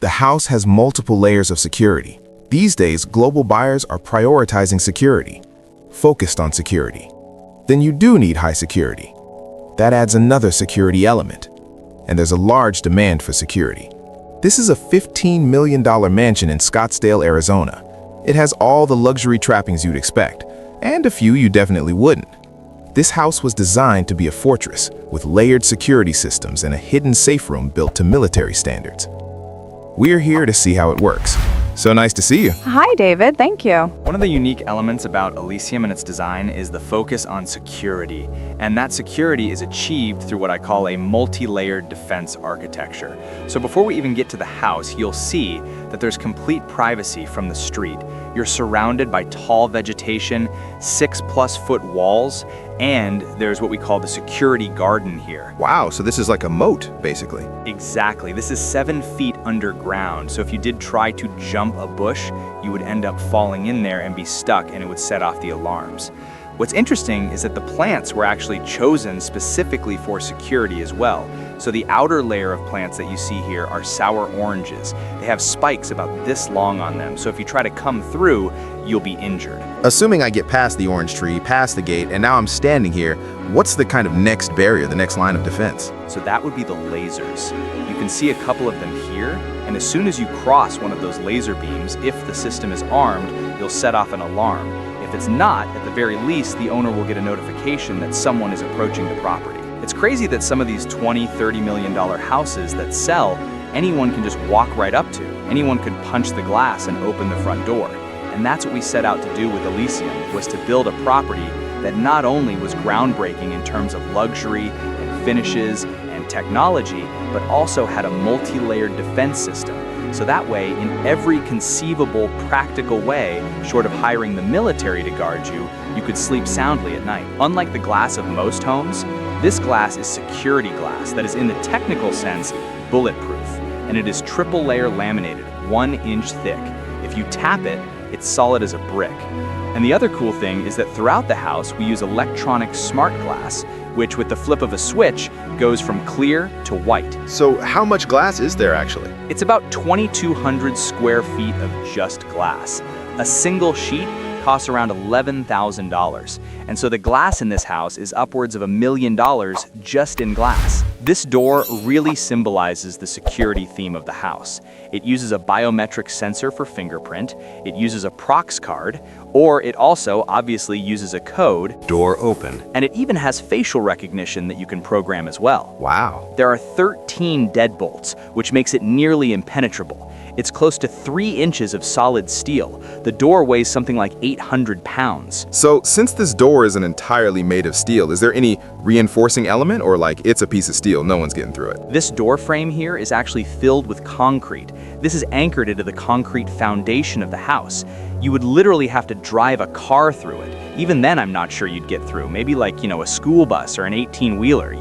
The house has multiple layers of security. These days, global buyers are prioritizing security, focused on security. Then you do need high security. That adds another security element, and there's a large demand for security. This is a $15 million mansion in Scottsdale, Arizona. It has all the luxury trappings you'd expect, and a few you definitely wouldn't. This house was designed to be a fortress with layered security systems and a hidden safe room built to military standards. We're here to see how it works. So nice to see you. Hi, David. Thank you. One of the unique elements about Elysium and its design is the focus on security. And that security is achieved through what I call a multi-layered defense architecture. So before we even get to the house, you'll see that there's complete privacy from the street. You're surrounded by tall vegetation, 6+ foot walls, and there's what we call the security garden here. Wow, so this is like a moat, basically. Exactly. This is 7 feet underground. So if you did try to jump a bush, you would end up falling in there and be stuck, and it would set off the alarms. What's interesting is that the plants were actually chosen specifically for security as well. So the outer layer of plants that you see here are sour oranges. They have spikes about this long on them, so if you try to come through, you'll be injured. Assuming I get past the orange tree, past the gate, and now I'm standing here, what's the kind of next barrier, the next line of defense? So that would be the lasers. You can see a couple of them here, and as soon as you cross one of those laser beams, if the system is armed, you'll set off an alarm. If it's not, at the very least, the owner will get a notification that someone is approaching the property. It's crazy that some of these $20, $30 million houses that sell, anyone can just walk right up to. Anyone could punch the glass and open the front door. And that's what we set out to do with Elysium, was to build a property that not only was groundbreaking in terms of luxury and finishes and technology, but also had a multi-layered defense system. So that way, in every conceivable, practical way, short of hiring the military to guard you, you could sleep soundly at night. Unlike the glass of most homes, this glass is security glass that is, in the technical sense, bulletproof. And it is triple layer laminated, 1 inch thick. If you tap it, it's solid as a brick. And the other cool thing is that throughout the house, we use electronic smart glass, which with the flip of a switch goes from clear to white. So how much glass is there actually? It's about 2,200 square feet of just glass. A single sheet costs around $11,000. And so the glass in this house is upwards of $1 million just in glass. This door really symbolizes the security theme of the house. It uses a biometric sensor for fingerprint, it uses a prox card, or it also obviously uses a code. Door open. And it even has facial recognition that you can program as well. Wow. There are 13 deadbolts, which makes it nearly impenetrable. It's close to 3 inches of solid steel. The door weighs something like 800 pounds. So since this door isn't entirely made of steel, is there any reinforcing element, or like it's a piece of steel, no one's getting through it? This door frame here is actually filled with concrete. This is anchored into the concrete foundation of the house. You would literally have to drive a car through it. Even then, I'm not sure you'd get through. Maybe like, a school bus or an 18-wheeler,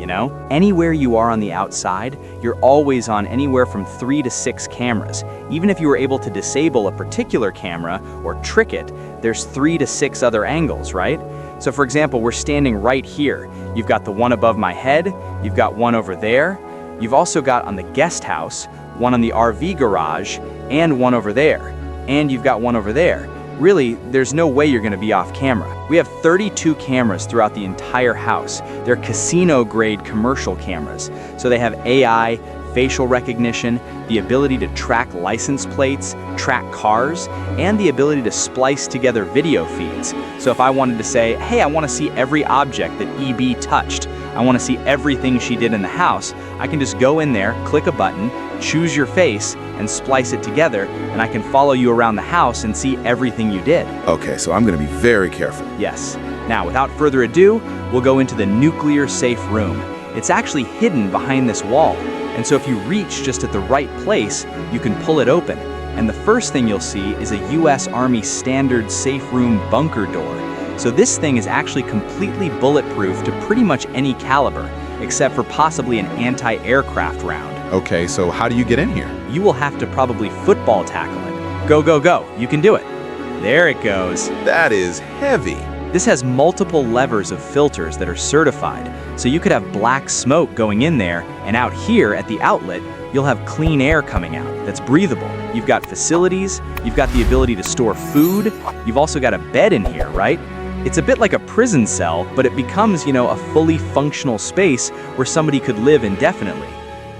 Anywhere you are on the outside, you're always on anywhere from 3 to 6 cameras. Even if you were able to disable a particular camera or trick it, there's 3 to 6 other angles, right? So for example, we're standing right here. You've got the one above my head, you've got one over there, you've also got on the guest house, one on the RV garage, and one over there. And you've got one over there. Really, there's no way you're gonna be off camera. We have 32 cameras throughout the entire house. They're casino-grade commercial cameras. So they have AI, facial recognition, the ability to track license plates, track cars, and the ability to splice together video feeds. So if I wanted to say, hey, I wanna see every object that EB touched, I wanna see everything she did in the house, I can just go in there, click a button, choose your face, and splice it together, and I can follow you around the house and see everything you did. Okay, so I'm gonna be very careful. Yes. Now, without further ado, we'll go into the nuclear safe room. It's actually hidden behind this wall, and so if you reach just at the right place, you can pull it open. And the first thing you'll see is a US Army standard safe room bunker door. So this thing is actually completely bulletproof to pretty much any caliber, except for possibly an anti-aircraft round. Okay, so how do you get in here? You will have to probably football tackle it. Go, go, go. You can do it. There it goes. That is heavy. This has multiple levers of filters that are certified, so you could have black smoke going in there, and out here at the outlet, You'll have clean air coming out that's breathable. You've got facilities, you've got the ability to store food, you've also got a bed in here, right? It's a bit like a prison cell, but it becomes, a fully functional space where somebody could live indefinitely.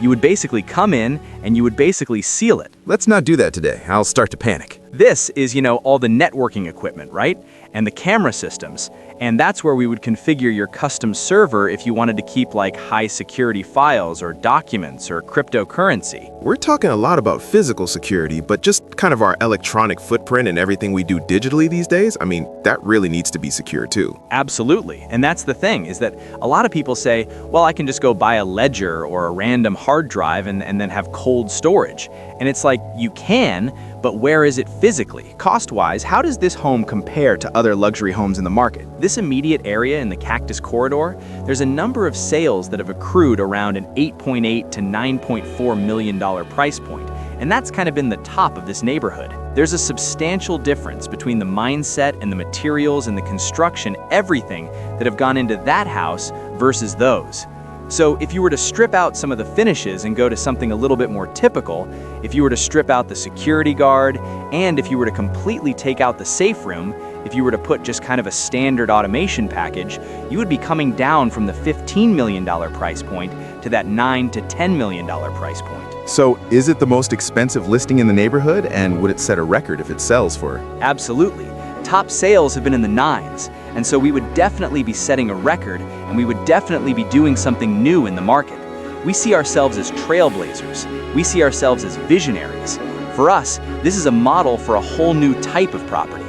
You would basically come in and you would basically seal it. Let's not do that today. I'll start to panic. This is, all the networking equipment, right? And the camera systems. And that's where we would configure your custom server if you wanted to keep like high security files or documents or cryptocurrency. We're talking a lot about physical security, but just kind of our electronic footprint and everything we do digitally these days, that really needs to be secure too. Absolutely. And that's the thing, is that a lot of people say, well, I can just go buy a ledger or a random hard drive and then have cold storage. And it's like, you can, but where is it physically? Cost-wise, how does this home compare to other luxury homes in the market? This immediate area in the Cactus Corridor, there's a number of sales that have accrued around an $8.8 to $9.4 million price point, and that's kind of been the top of this neighborhood. There's a substantial difference between the mindset and the materials and the construction, everything that have gone into that house versus those. So if you were to strip out some of the finishes and go to something a little bit more typical, if you were to strip out the security guard, and if you were to completely take out the safe room, if you were to put just kind of a standard automation package, you would be coming down from the $15 million price point to that $9 to $10 million price point. So is it the most expensive listing in the neighborhood, and would it set a record if it sells for? Absolutely. Top sales have been in the nines, and so we would definitely be setting a record, and we would definitely be doing something new in the market. We see ourselves as trailblazers. We see ourselves as visionaries. For us, this is a model for a whole new type of property.